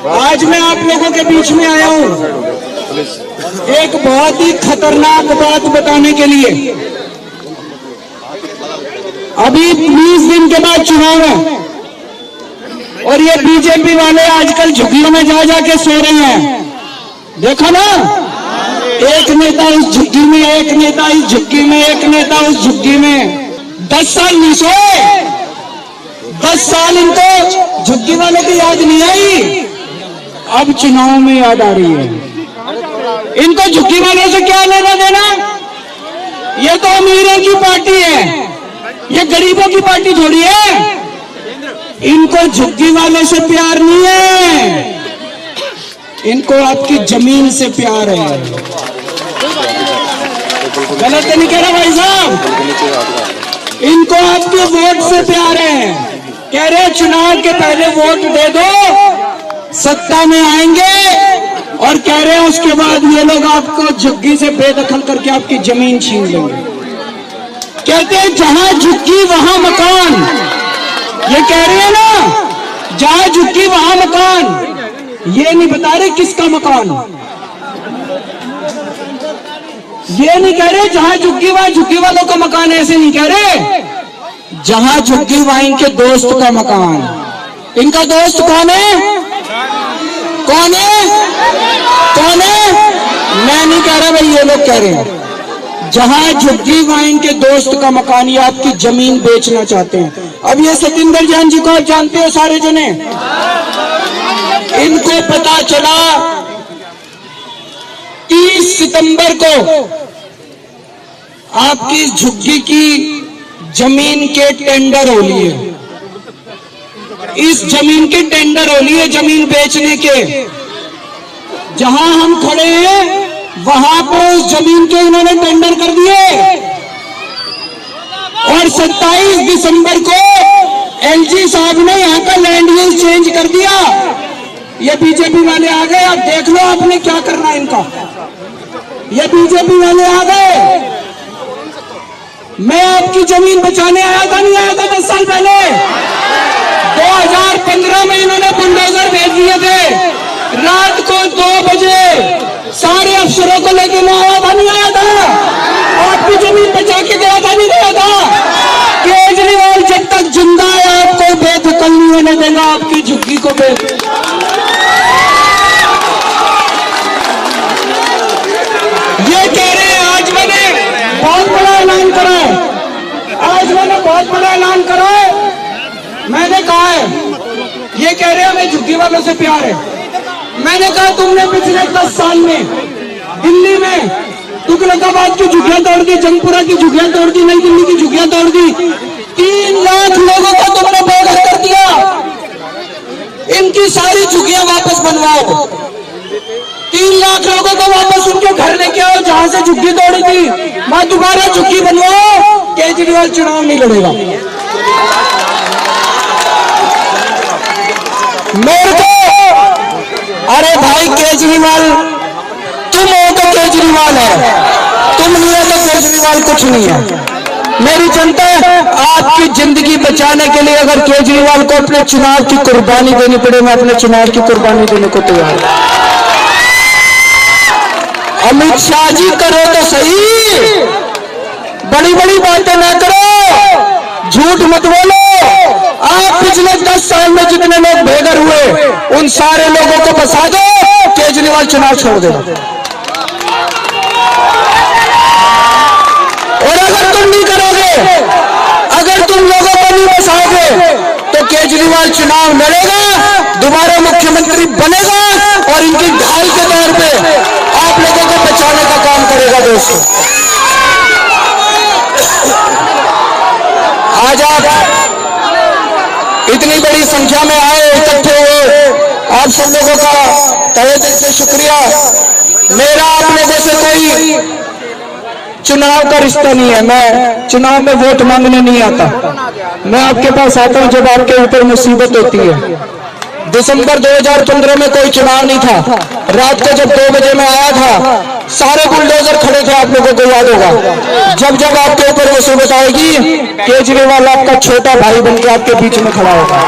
आज मैं आप लोगों के बीच में आया हूं एक बहुत ही खतरनाक बात बताने के लिए। अभी 20 दिन के बाद चुनाव है और ये बीजेपी वाले आजकल झुग्गियों में जा जाके सो रहे हैं। देखो ना, एक नेता उस झुग्गी में, एक नेता इस झुग्गी में, एक नेता उस झुग्गी में। 10 साल नहीं सोए, 10 साल इनको झुग्गी वाले की याद नहीं आई, अब चुनाव में याद आ रही है। इनको झुग्गी वालों से क्या लेना देना? ये तो अमीरों की पार्टी है, ये गरीबों की पार्टी थोड़ी है। इनको झुग्गी वाले से प्यार नहीं है, इनको आपकी जमीन से प्यार है। गलत तो नहीं कह रहा भाई साहब? इनको आपके वोट से प्यार है। कह रहे चुनाव के पहले वोट दे दो, सत्ता में आएंगे, और कह रहे हैं उसके बाद ये लोग आपको झुग्गी से बेदखल करके आपकी जमीन छीन लेंगे। कहते हैं जहां झुग्गी वहां मकान। ये कह रहे हैं ना, जहां झुग्गी वहां मकान। ये नहीं बता रहे किसका मकान, ये नहीं कह रहे जहां झुग्गी वहां झुग्गी वालों का मकान, ऐसे नहीं कह रहे। जहां झुग्गी वहां इनके दोस्त का मकान। इनका दोस्त कौन है? कौन है? कौन है? मैं नहीं कह रहा भाई, ये लोग कह रहे हैं। जहां झुग्गी वहां इनके दोस्त का मकान, ये आपकी जमीन बेचना चाहते हैं। अब ये सतिंदर जैन जी को आप जानते हो सारे जने। इनको पता चला 30 सितंबर को आपकी झुग्गी की जमीन के टेंडर हो लिए। इस जमीन के टेंडर हो लिए, जमीन बेचने के। जहां हम खड़े हैं वहां पर उस जमीन के इन्होंने टेंडर कर दिए, और 27 दिसंबर को एलजी साहब ने यहां का लैंड यूज चेंज कर दिया। ये बीजेपी वाले आ गए, अब देख लो आपने क्या करना है इनका। ये बीजेपी वाले आ गए। मैं आपकी जमीन बचाने आया था, नहीं आया था 10 साल पहले? 2015 में इन्होंने बुलडोजर भेज दिए थे। रात को 2 बजे सारे अफसरों को लेके मैं आया था, नहीं आया था? आपकी जमीन बचा के गया था, नहीं गया था? केजरीवाल जब तक जिंदा है आपको बेदखल नहीं होने देगा आपकी झुग्गी को। ये कह रहे हैं, आज मैंने बहुत बड़ा ऐलान करा है, आज मैंने बहुत बड़ा ऐलान करा है। मैंने कहा है, ये कह रहे हैं हमें झुग्गी वालों से प्यार है। मैंने कहा तुमने पिछले 10 साल में दिल्ली में तुगलकाबाद की झुग्गियां तोड़ दी, जंगपुरा की झुग्गियां तोड़ दी, नई दिल्ली की झुग्गियां तोड़ दी। 3 लाख लोगों को तुमने बेघर कर दिया। इनकी सारी झुग्गियां वापस बनवाओ। 3 लाख लोगों को वापस उनके घर लेके आओ जहां से झुग्गी तोड़ी थी। मैं दोबारा झुग्गी बनवाओ, केजरीवाल चुनाव नहीं लड़ेगा। मेरे को, अरे भाई केजरीवाल तुम हो तो केजरीवाल है, तुम नहीं हो तो केजरीवाल कुछ नहीं है। मेरी जनता, आपकी जिंदगी बचाने के लिए अगर केजरीवाल को अपने चुनाव की कुर्बानी देनी पड़े, मैं अपने चुनाव की कुर्बानी देने को तैयार हूं। अमित शाह जी करो तो सही, बड़ी बड़ी बातें ना करो, झूठ मत बोलो। आप पिछले 10 साल में जितने लोग बेघर हुए उन सारे लोगों को बसा दो, केजरीवाल चुनाव छोड़ देगा। और अगर तुम नहीं करोगे, अगर तुम लोगों को नहीं बसाओगे, तो केजरीवाल चुनाव लड़ेगा, दोबारा मुख्यमंत्री बनेगा, और इनकी ढाल के तौर पे आप लोगों को बचाने का काम करेगा। दोस्तों, आज आप इतनी बड़ी संख्या में आए, इकट्ठे हुए, आप सब लोगों का तहे दिल से शुक्रिया। मेरा आप लोगों से कोई चुनाव का रिश्ता नहीं है, मैं चुनाव में वोट मांगने नहीं आता। मैं आपके पास आता हूं जब आपके ऊपर मुसीबत होती है। दिसंबर 2015 में कोई चुनाव नहीं था, रात को जब 2 बजे मैं आया था, सारे बुलडोजर खड़े थे, आप लोगों को याद होगा। जब जब आपके ऊपर मुसीबत आएगी, केजरीवाल आपका छोटा भाई बनकर आपके बीच में खड़ा होगा।